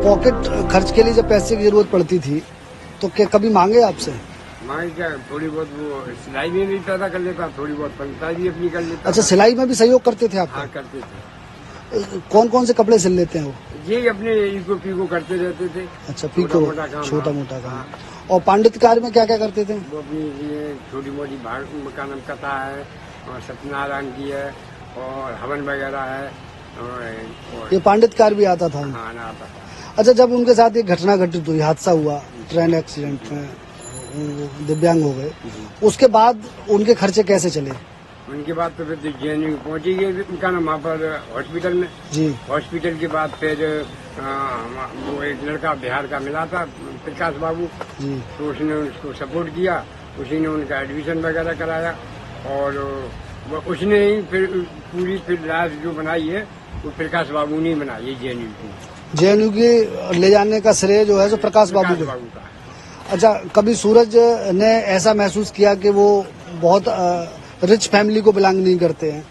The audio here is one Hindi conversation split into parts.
पॉकेट खर्च के लिए जब पैसे की जरूरत पड़ती थी तो क्या कभी मांगे आपसे? मांगे क्या, थोड़ी बहुत वो सिलाई में भी पैदा कर लेता, थोड़ी बहुत पंचाई भी अपनी कर लेता। अच्छा, सिलाई में भी सहयोग करते थे आप? हाँ करते थे। कौन कौन से कपड़े सिल लेते हैं वो? ये अपने इको पीको करते रहते थे। अच्छा, पीको, छोटा मोटा काम। हाँ। और पांडित कार्य में क्या क्या करते थे? वो अपनी ये छोटी मोटी मकान कथा है और सत्यनारायण की है और हवन वगैरह है और ये पांडित कार्य भी आता था? हाँ आता था। अच्छा, जब उनके साथ एक घटना घटित हुई, हादसा हुआ, ट्रेन एक्सीडेंट में दिव्यांग हो गए, उसके बाद उनके खर्चे कैसे चले? उनके बाद तो फिर जेएनयू पहुंची गई उनका नाम वहाँ पर हॉस्पिटल में जी। हॉस्पिटल के बाद फिर वो एक लड़का बिहार का मिला था, प्रकाश बाबू जी, तो उसने उसको सपोर्ट किया, उसी ने उनका एडमिशन वगैरह कराया और उसने ही फिर पूरी फिर लाइफ जो बनाई है वो प्रकाश बाबू ने बनाई है जेएनयू की। जेएनयू की ले जाने का श्रेय जो है सो प्रकाश बाबू का। अच्छा, कभी सूरज ने ऐसा महसूस किया कि वो बहुत रिच फैमिली को बिलोंग नहीं करते हैं,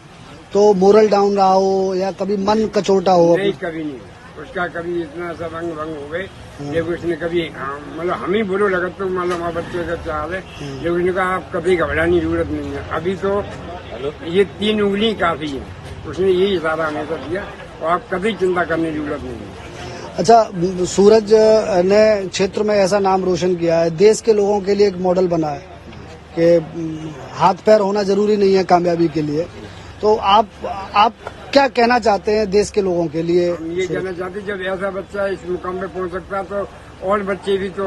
तो मोरल डाउन रहा हो या कभी मन कचोटा हो? नहीं, कभी नहीं। उसका कभी इतना सा रंग भंग हो गए, लेकिन उसने कभी मतलब हम ही बुरो लगा तो मतलब हमारे बच्चे का चाल है, लेकिन उसने कहा आप कभी घबराने की जरूरत नहीं है, अभी तो ये 3 उंगली काफी है, उसने यही इशारा हमेशा दिया और आप कभी चिंता करने की जरूरत नहीं है। अच्छा, सूरज ने क्षेत्र में ऐसा नाम रोशन किया है, देश के लोगों के लिए एक मॉडल बना है कि हाथ पैर होना जरूरी नहीं है कामयाबी के लिए, तो आप क्या कहना चाहते हैं देश के लोगों के लिए? हम ये कहना चाहते हैं, जब ऐसा बच्चा इस मुकाम पे पहुंच सकता है तो और बच्चे भी तो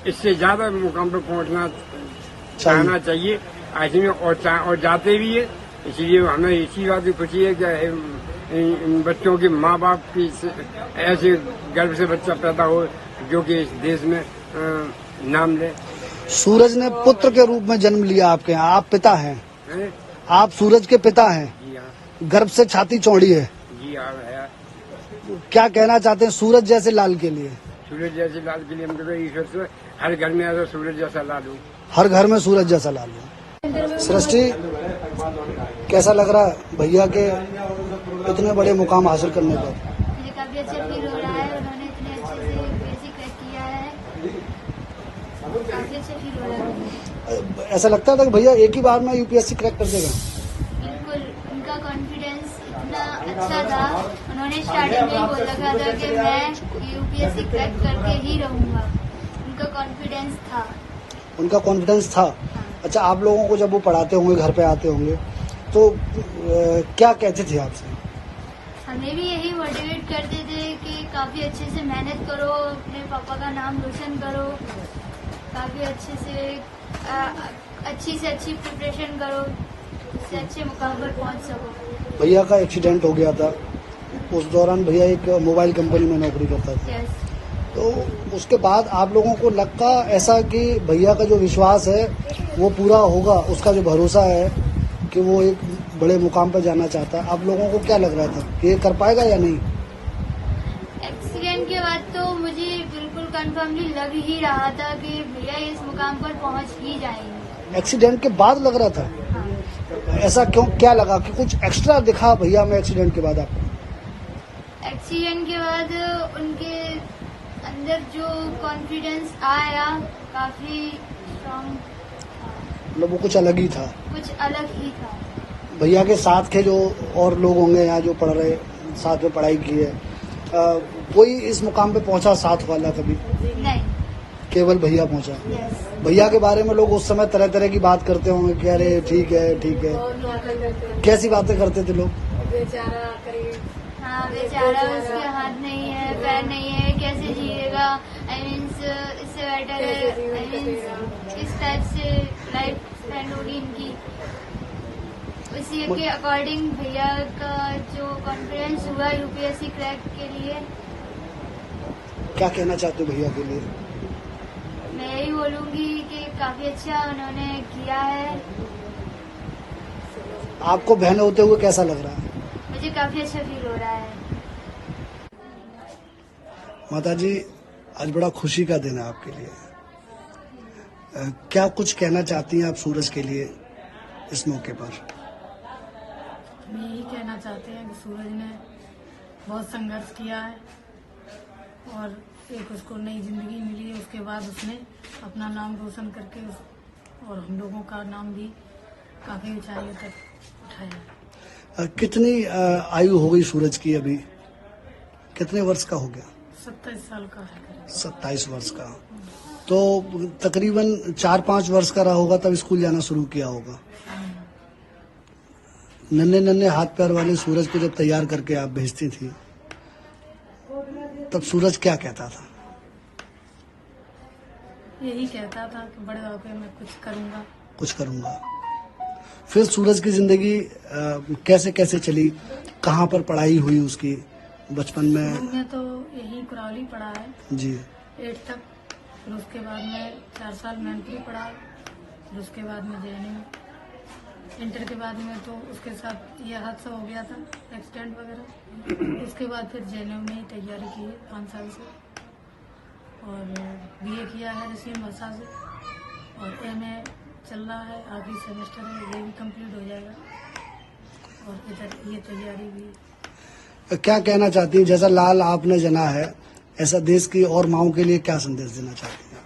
इससे ज्यादा मुकाम पे पहुंचना चाहना चाहिए ऐसे और जाते भी है, इसलिए हमें इसी बात की खुशी है कि इन बच्चों के माँ बाप की ऐसे गर्व से बच्चा पैदा हो जो कि इस देश में नाम ले। सूरज ने पुत्र के रूप में जन्म लिया आपके यहाँ, आप पिता हैं है? आप सूरज के पिता हैं जी? हाँ। गर्भ से छाती चौड़ी है जी हाँ है। क्या कहना चाहते हैं सूरज जैसे लाल के लिए? सूरज जैसे लाल के लिए हम तो ईश्वर से हर घर में ऐसा सूरज जैसा लाल हो, हर घर में सूरज जैसा लाल हो। सृष्टि, कैसा लग रहा है भैया के इतने बड़े मुकाम हासिल करने पर? मुझे काफी अच्छा फील हो रहा है, उन्होंने इतने अच्छे से यूपीएससी क्रैक किया है, काफी अच्छा फील हो रहा है। ऐसा लगता था कि भैया एक ही बार में यूपीएससी क्रैक कर देगा? बिल्कुल, उनका कॉन्फिडेंस इतना अच्छा था, उन्होंने स्टार्टिंग में ही बोल रखा था कि मैं यूपीएससी क्रैक करके ही रहूंगा, उनका कॉन्फिडेंस था। उनका कॉन्फिडेंस था? अच्छा, आप लोगों को जब वो पढ़ाते होंगे, घर पे आते होंगे, तो क्या कहते थे आपसे? हमें भी यही मोटिवेट करते थे कि काफी अच्छे से मेहनत करो, अपने पापा का नाम रोशन करो, काफी अच्छे से अच्छी प्रिपरेशन करो, इससे अच्छे मुकाम पर पहुंच सको। भैया का एक्सीडेंट हो गया था, उस दौरान भैया एक मोबाइल कंपनी में नौकरी करता था। यस। तो उसके बाद आप लोगों को लगा ऐसा कि भैया का जो विश्वास है वो पूरा होगा, उसका जो भरोसा है कि वो एक बड़े मुकाम पर जाना चाहता है, आप लोगों को क्या लग रहा था कि ये कर पाएगा या नहीं? एक्सीडेंट के बाद तो मुझे बिल्कुल कंफर्मली लग ही रहा था कि भैया इस मुकाम पर पहुंच ही जाएंगे। एक्सीडेंट के बाद लग रहा था? हाँ। ऐसा क्यों, क्या लगा कि कुछ एक्स्ट्रा दिखा भैया में एक्सीडेंट के बाद आपको? एक्सीडेंट के बाद उनके अंदर जो कॉन्फिडेंस आया काफी स्ट्रॉन्ग, मतलब वो कुछ अलग ही था? कुछ अलग ही था। भैया के साथ के जो और लोग होंगे यहाँ जो पढ़ रहे, साथ में पढ़ाई की है, कोई इस मुकाम पे पहुंचा साथ वाला कभी? नहीं, केवल भैया पहुंचा। यस। भैया के बारे में लोग उस समय तरह तरह की बात करते होंगे कि अरे ठीक है, कैसी बातें करते थे लोग? हाँ, बेचारा, उसके हाथ नहीं है, पैर नहीं है, कैसे जिएगा, आई मीन्स इससे बेटर है, आई मीन्स इस टाइप से लाइफ स्पेंड होगी इनकी। उसी के अकॉर्डिंग भैया का जो कॉन्फिडेंस हुआ यूपीएससी क्रैक के लिए। क्या कहना चाहते हो भैया के लिए? मैं यही बोलूंगी कि काफी अच्छा उन्होंने किया है। आपको बहन होते हुए कैसा लग रहा है? मुझे काफी अच्छा फील हो रहा है। माताजी, आज बड़ा खुशी का दिन है आपके लिए, क्या कुछ कहना चाहती हैं आप सूरज के लिए इस मौके पर? मैं यही कहना चाहते हैं कि सूरज ने बहुत संघर्ष किया है और एक उसको नई जिंदगी मिली। उसके बाद उसने अपना नाम रोशन करके और हम लोगों का नाम भी काफी ऊंचाइयों तक उठाया। कितनी आयु हो गई सूरज की अभी? कितने वर्ष का हो गया? 27 साल का है करीब। 27 वर्ष का। तो तकरीबन 4-5 वर्ष का रहा होगा तब स्कूल जाना शुरू किया होगा। नन्हे नन्हे हाथ पैर वाले सूरज को जब तैयार करके आप भेजती थी तब सूरज क्या कहता था? यही कहता था कि बड़े होकर मैं कुछ करूंगा। फिर सूरज की जिंदगी कैसे कैसे चली? कहाँ पर पढ़ाई हुई उसकी बचपन में? शुरू में तो यही कुरावली पढ़ा है जी। 8 तक। फिर उसके बाद में 4 साल मैनपुरी पढ़ा। फिर उसके बाद में JNU। इंटर के बाद में तो उसके साथ यह हादसा हो गया था, एक्सीडेंट वगैरह। उसके बाद फिर JNU में ही तैयारी की है 5 साल से, और BA किया है रसीम वर्षा से, और MA चल रहा है, आखिरी सेमेस्टर है, ये भी कंप्लीट हो जाएगा। और इधर ये तैयारी भी। क्या कहना चाहती हैं, जैसा लाल आपने जना है ऐसा देश की और माओं के लिए क्या संदेश देना चाहती हैं?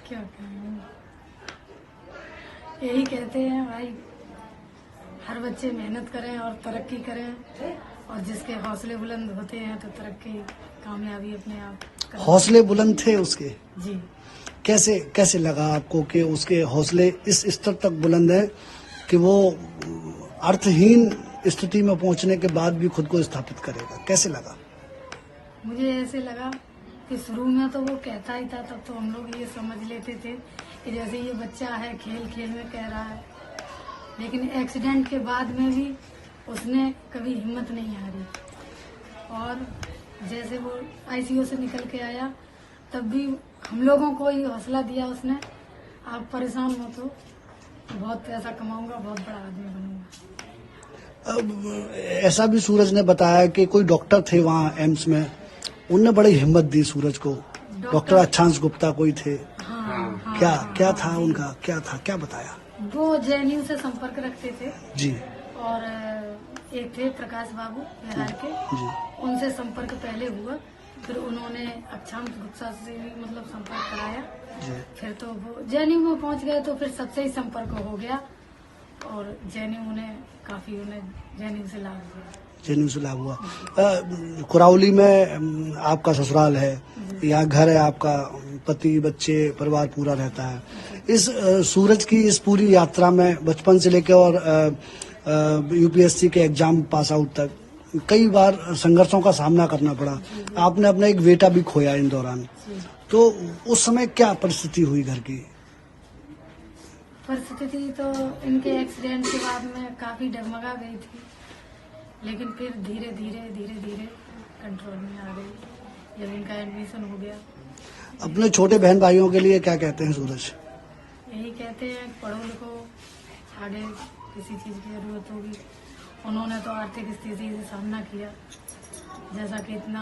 क्या कहें, यही कहते हैं भाई, हर बच्चे मेहनत करें और तरक्की करें, और जिसके हौसले बुलंद होते हैं तो तरक्की कामयाबी अपने आप करें। हौसले बुलंद थे उसके? जी। कैसे लगा आपको कि उसके हौसले इस स्तर तक बुलंद हैं कि वो अर्थहीन स्थिति में पहुंचने के बाद भी खुद को स्थापित करेगा? कैसे लगा? मुझे ऐसे लगा कि शुरू में तो वो कहता ही था, तब तो हम लोग ये समझ लेते थे कि जैसे ये बच्चा है, खेल खेल में कह रहा है। लेकिन एक्सीडेंट के बाद में भी उसने कभी हिम्मत नहीं हारी, और जैसे वो ICU से निकल के आया तब भी हम लोगों को ही हौसला दिया उसने, आप परेशान मत हो, बहुत पैसा कमाऊंगा, बहुत बड़ा आदमी बनूंगा। अब ऐसा भी सूरज ने बताया कि कोई डॉक्टर थे वहाँ एम्स में, उनने बड़ी हिम्मत दी सूरज को। डॉक्टर अच्छांश गुप्ता कोई थे। हाँ, क्या था उनका, क्या बताया? वो JNU से संपर्क रखते थे जी। और एक थे प्रकाश बाबू बिहार के, उनसे संपर्क पहले हुआ, फिर उन्होंने अच्छांश गुप्ता से भी मतलब संपर्क कराया। फिर तो वो JNU में पहुंच गए, तो फिर सबसे ही संपर्क हो गया, और JNU ने काफी उन्हें JNU से लाभ हुआ। JNU से लाभ हुआ। कुरावली में आपका ससुराल है, यहाँ घर है आपका, पति बच्चे परिवार पूरा रहता है। इस सूरज की इस पूरी यात्रा में बचपन से लेकर और UPSC के एग्जाम पास आउट तक कई बार संघर्षों का सामना करना पड़ा। आपने अपना एक बेटा भी खोया इन दौरान, तो उस समय क्या परिस्थिति हुई घर की? परिस्थिति तो इनके एक्सीडेंट के बाद में काफी डगमगा गई थी, लेकिन फिर धीरे धीरे कंट्रोल में आ गई जब इनका एडमिशन हो गया। अपने छोटे बहन भाइयों के लिए क्या कहते हैं सूरज? यही कहते हैं पढ़ो लिखो, आगे किसी चीज की जरूरत होगी। उन्होंने तो आर्थिक स्थिति से सामना किया, जैसा कि इतना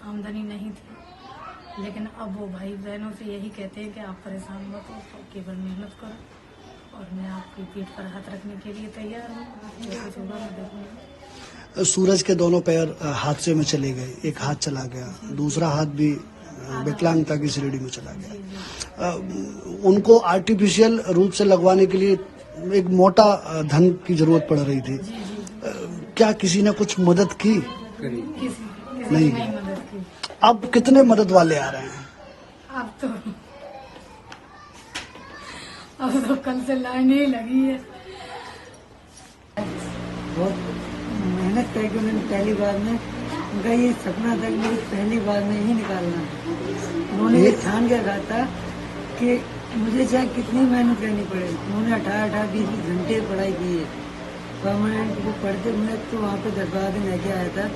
आमदनी नहीं थी, लेकिन अब वो भाई बहनों से यही कहते हैं कि आप परेशान मत हो, तो केवल मेहनत करो, और मैं आपकी पीठ पर हाथ रखने के लिए तैयार हूँ, जो कुछ होगा मैं देखूंगा। सूरज के दोनों पैर हादसे में चले गए, एक हाथ चला गया, दूसरा हाथ भी विकलांगता की श्रेणी में चला गया। उनको आर्टिफिशियल रूप से लगवाने के लिए एक मोटा धन की जरूरत पड़ रही थी। क्या किसी ने कुछ मदद की? किसी नहीं ने मदद की। अब कितने मदद वाले आ रहे हैं? अब तो कल से लाइन ही लगी है। बहुत मेहनत करके उन्होंने पहली बार में, उनका ये सपना था कि मुझे पहली बार में ही निकालना है। उन्होंने ये ठान के रखा था कि मुझे चाहे कितनी मेहनत करनी पड़े। उन्होंने 18-20 घंटे पढ़ाई की है परमानेंट। वो पढ़ते, मैं तो वहाँ पे 10-12 दिन रह के आया था,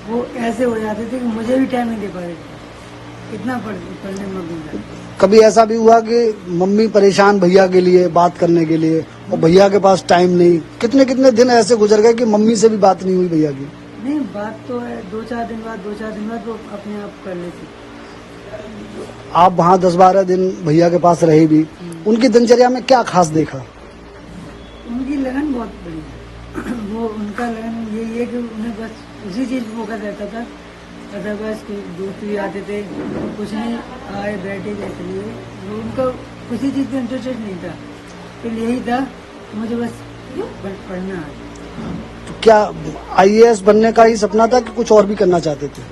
वो ऐसे हो जाते थे कि मुझे भी टाइम नहीं दे पा रहे थे, इतना पढ़ने में भी। कभी ऐसा भी हुआ कि मम्मी परेशान भैया के लिए बात करने के लिए, और भैया के पास टाइम नहीं? कितने दिन ऐसे गुजर गए कि मम्मी से भी बात नहीं हुई भैया की? नहीं, बात तो है 2-4 दिन बाद वो अपने आप कर लेती। आप वहाँ 10-12 दिन भैया के पास रहे भी, उनकी दिनचर्या में क्या खास देखा? उनकी लगन बहुत बड़ी है। वो उनका लगन यही है कि उन्हें बस उसी चीज में फोकस रहता था। अदरवाइज कुछ दोस्त भी आते थे, कुछ नहीं आए बैठे जैसे लिए, उनका किसी चीज में इंटरेस्ट नहीं था। फिर यही था मुझे बस पढ़ना है। तो क्या IAS बनने का ही सपना था कि कुछ और भी करना चाहते थे?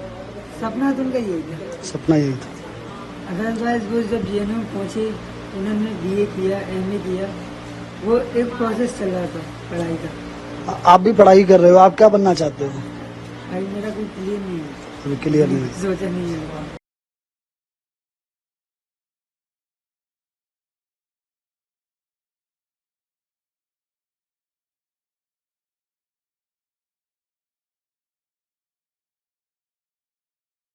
सपना तो उनका यही था। सपना यही था। अदरवाइज वो जब JNU में पहुंचे, उन्होंने BA किया, MA किया, वो एक प्रोसेस चल रहा था पढ़ाई का। आप भी पढ़ाई कर रहे हो, आप क्या बनना चाहते हो? भाई मेरा कोई क्लियर नहीं है, अभी क्लियर नहीं है। सोचा नहीं है।